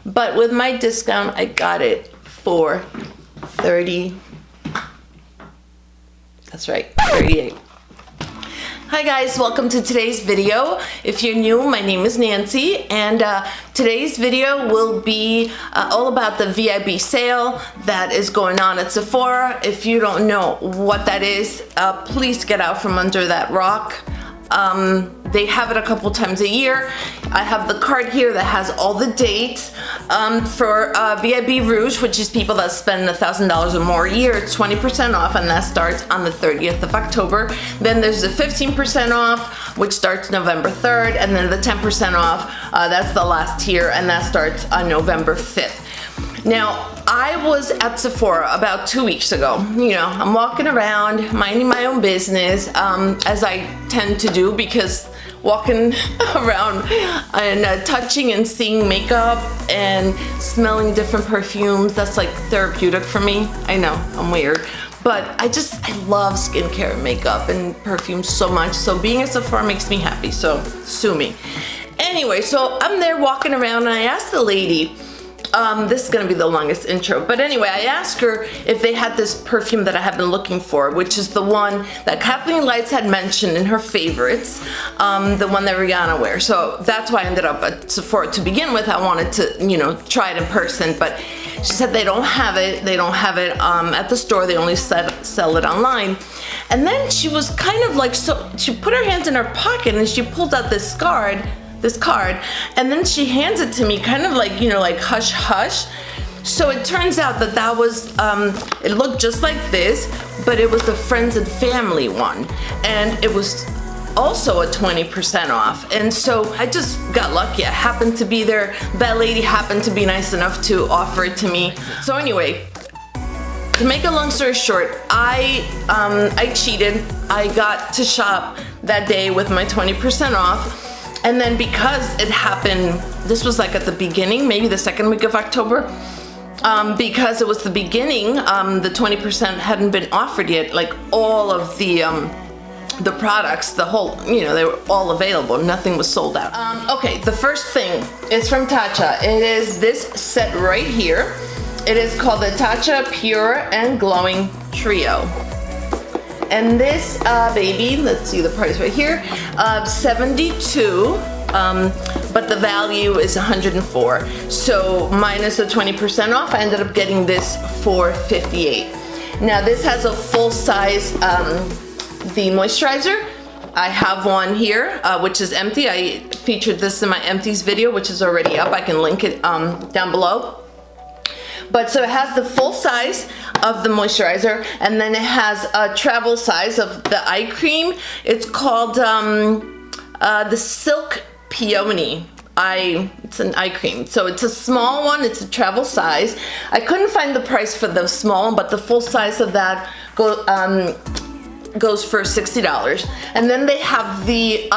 but with my discount, I got it for 30. That's right, 38. Hi guys, welcome to today's video. If you're new, my name is Nancy, and today's video will be all about the VIB sale that is going on at Sephora. If you don't know what that is, please get out from under that rock. They have it a couple times a year. I have the card here that has all the dates. For VIB Rouge, which is people that spend $1,000 or more a year, it's 20% off, and that starts on the 30th of October. Then there's the 15% off, which starts November 3rd, and then the 10% off, that's the last tier, and that starts on November 5th. Now, I was at Sephora about 2 weeks ago. You know, I'm walking around, minding my own business, as I tend to do, because walking around and touching and seeing makeup and smelling different perfumes, that's like therapeutic for me. I know, I'm weird. But I love skincare and makeup and perfumes so much. So being at Sephora makes me happy, so sue me. Anyway, so I'm there walking around, and I asked the lady, this is gonna be the longest intro, but anyway, I asked her if they had this perfume that I have been looking for, which is the one that Kathleen Lights had mentioned in her favorites, the one that Rihanna wears. So that's why I ended up at Sephora to begin with. I wanted to, you know, try it in person, but she said they don't have it. They don't have it at the store. They only sell it online. And then she was kind of like, so she put her hands in her pocket and she pulled out this card, and then she hands it to me, kind of like, you know, like hush hush. So it turns out that that was, it looked just like this, but it was the friends and family one, and it was also a 20% off. And so I just got lucky. I happened to be there. That lady happened to be nice enough to offer it to me. So anyway, to make a long story short, I cheated. I got to shop that day with my 20% off. And then because it happened, this was like at the beginning, maybe the second week of October, because it was the beginning, the 20% hadn't been offered yet. Like all of the products, the whole, you know, they were all available. Nothing was sold out. Okay, the first thing is from Tatcha. It is this set right here. It is called the Tatcha Pure and Glowing Trio. And this baby, let's see the price right here, 72, but the value is 104. So minus the 20% off, I ended up getting this for 58. Now this has a full size, the moisturizer. I have one here, which is empty. I featured this in my empties video, which is already up. I can link it down below. But so it has the full size of the moisturizer, and then it has a travel size of the eye cream. It's called the Silk Peony. It's an eye cream. So it's a small one, it's a travel size. I couldn't find the price for the small one, but the full size of that goes for $60. And then they have the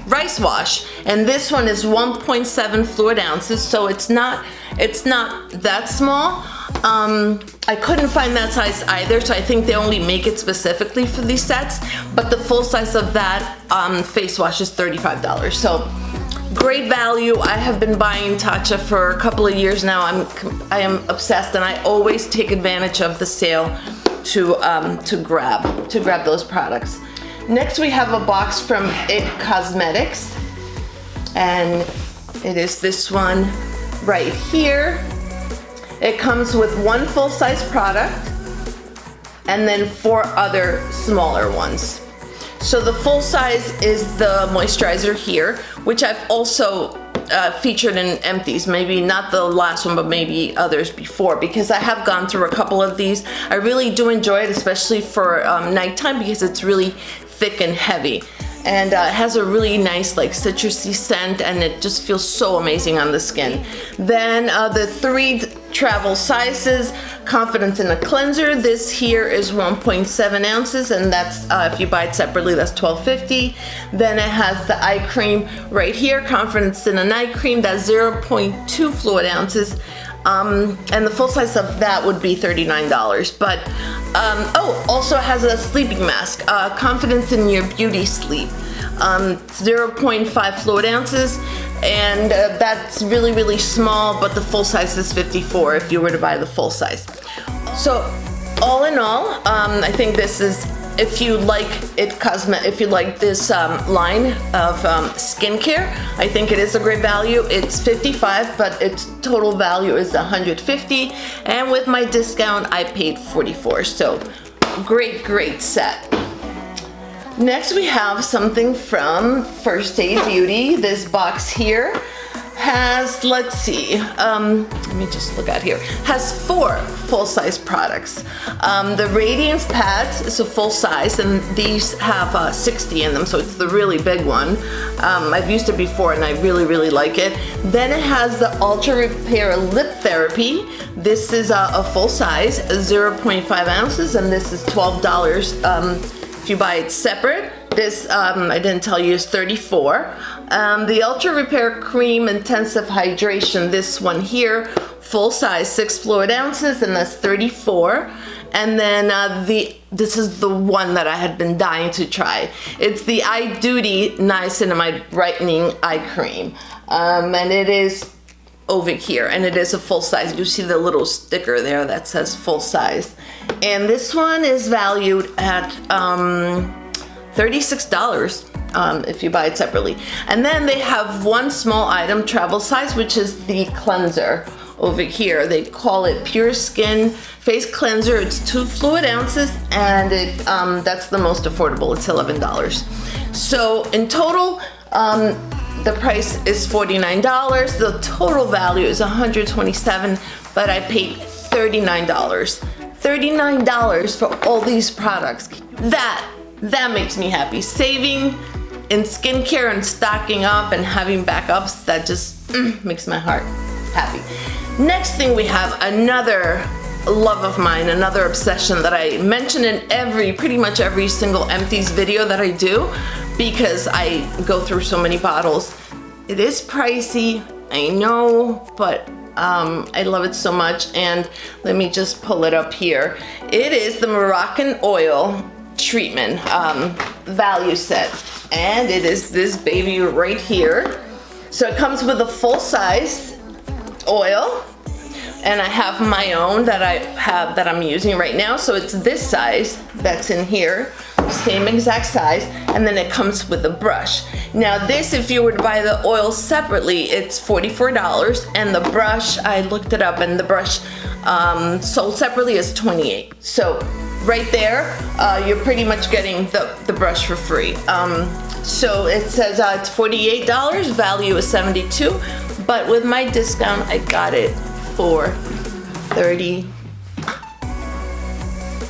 rice wash, and this one is 1.7 fluid ounces, so it's not that small. I couldn't find that size either, so I think they only make it specifically for these sets, but the full size of that face wash is $35. So great value. I have been buying Tatcha for a couple of years now. I am obsessed, and I always take advantage of the sale to grab those products. Next we have a box from IT Cosmetics, and it is this one right here. It comes with one full-size product and then 4 other smaller ones. So the full size is the moisturizer here, which I've also featured in empties, maybe not the last one, but maybe others before, because I have gone through a couple of these. I really do enjoy it, especially for nighttime, because it's really thick and heavy. And it has a really nice like citrusy scent, and it just feels so amazing on the skin. Then the 3 travel sizes, Confidence in a Cleanser. This here is 1.7 ounces, and that's if you buy it separately, that's $12.50. Then it has the eye cream right here, Confidence in a Night Cream, that's 0.2 fluid ounces. And the full size of that would be $39. But also it has a sleeping mask, Confidence in Your Beauty Sleep. 0.5 fluid ounces, and that's really, really small, but the full size is 54 if you were to buy the full size. So all in all, I think this is, if you like if you like this line of skincare, I think it is a great value. It's 55, but its total value is 150, and with my discount, I paid 44. So great set. Next, we have something from First Aid Beauty. This box here has, let's see, let me just look at here, has 4 full-size products. The Radiance pads is a full size, and these have 60 in them, so it's the really big one. I've used it before and I really like it. Then it has the Ultra Repair Lip Therapy. This is a full size, 0.5 ounces, and this is $12. If you buy it separate, this, I didn't tell you, is 34. The Ultra Repair Cream Intensive Hydration, this one here, full size, 6 fluid ounces, and that's 34. And then this is the one that I had been dying to try. It's the Eye Duty Niacinamide Brightening Eye Cream. And it is over here, and it is a full size. You see the little sticker there that says full size. And this one is valued at $36 if you buy it separately. And then they have one small item, travel size, which is the cleanser over here. They call it Pure Skin Face Cleanser. It's 2 fluid ounces, and it that's the most affordable. It's $11. So in total, the price is $49. The total value is $127, but I paid $39. $39 for all these products. That makes me happy. Saving in skincare and stocking up and having backups, that just makes my heart happy. Next thing, we have another love of mine, another obsession that I mention in pretty much every single empties video that I do, because I go through so many bottles. It is pricey, I know, but I love it so much. And let me just pull it up here. It is the Moroccan Oil treatment value set, and it is this baby right here. So it comes with a full size oil, and I have my own that I'm using right now. So it's this size that's in here, same exact size, and then it comes with a brush. Now this, if you were to buy the oil separately, it's $44, and the brush, I looked it up, and the brush sold separately is $28. So right there, you're pretty much getting the brush for free. So it says it's $48, value is $72, but with my discount, I got it for $30.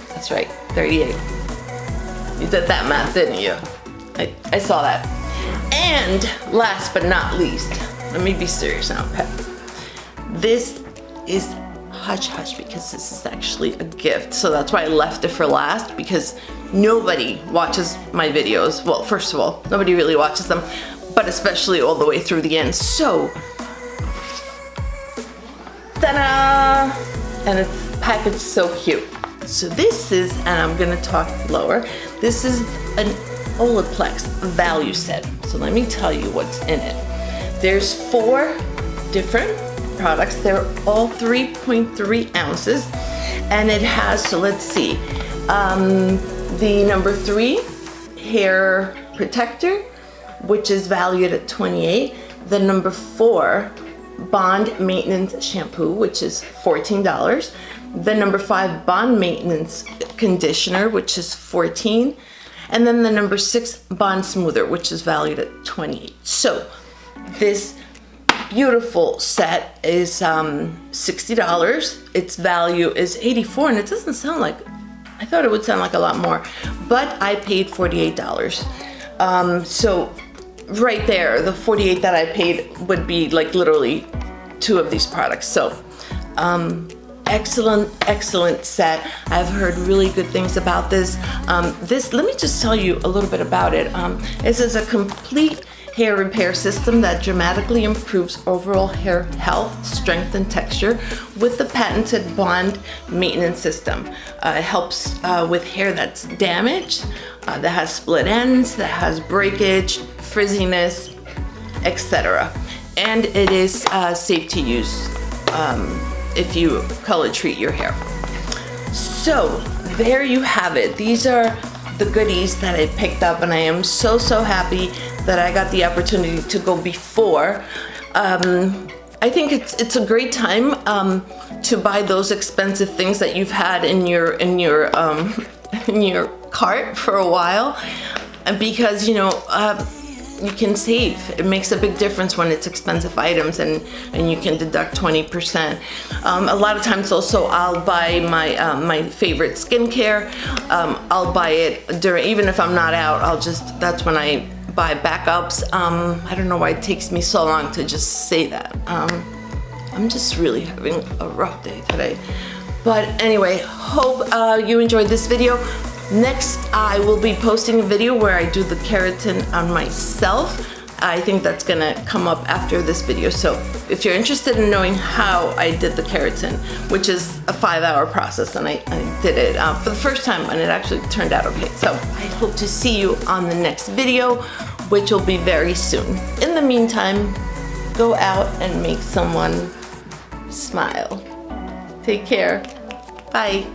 That's right, $38. You did that math, didn't you? I saw that. And last but not least, let me be serious now, okay? This is hush hush, because this is actually a gift. So that's why I left it for last, because nobody watches my videos. Well, first of all, nobody really watches them, but especially all the way through the end. So, ta-da! And it's packaged so cute. So this is, and I'm gonna talk lower, this is an Olaplex value set. So let me tell you what's in it. There's 4 different products. They're all 3.3 ounces, and it has, so let's see, the number 3 Hair Perfector, which is valued at $28. The number 4 Bond Maintenance Shampoo, which is $14. The number 5 Bond Maintenance Conditioner, which is $14. And then the number 6 Bond Smoother, which is valued at $28. So this beautiful set is $60. Its value is $84, and it doesn't sound like, I thought it would sound like a lot more, but I paid $48. So right there, the $48 that I paid would be like literally 2 of these products. So excellent set. I've heard really good things about this. Let me just tell you a little bit about it. This is a complete hair repair system that dramatically improves overall hair health, strength, and texture with the patented bond maintenance system. It helps with hair that's damaged, that has split ends, that has breakage, frizziness, etc. And it is safe to use if you color treat your hair. So there you have it. These are the goodies that I picked up, and I am so happy that I got the opportunity to go before. I think it's a great time to buy those expensive things that you've had in your in your cart for a while, because you can save. It makes a big difference when it's expensive items, and you can deduct 20%. A lot of times also I'll buy my favorite skincare. I'll buy it during, even if I'm not out, that's when I buy backups. I don't know why it takes me so long to just say that. I'm just really having a rough day today. But anyway, hope you enjoyed this video. Next, I will be posting a video where I do the keratin on myself. I think that's gonna come up after this video. So if you're interested in knowing how I did the keratin, which is a 5-hour process, and I did it for the first time, and it actually turned out okay. So I hope to see you on the next video, which will be very soon. In the meantime, go out and make someone smile. Take care. Bye.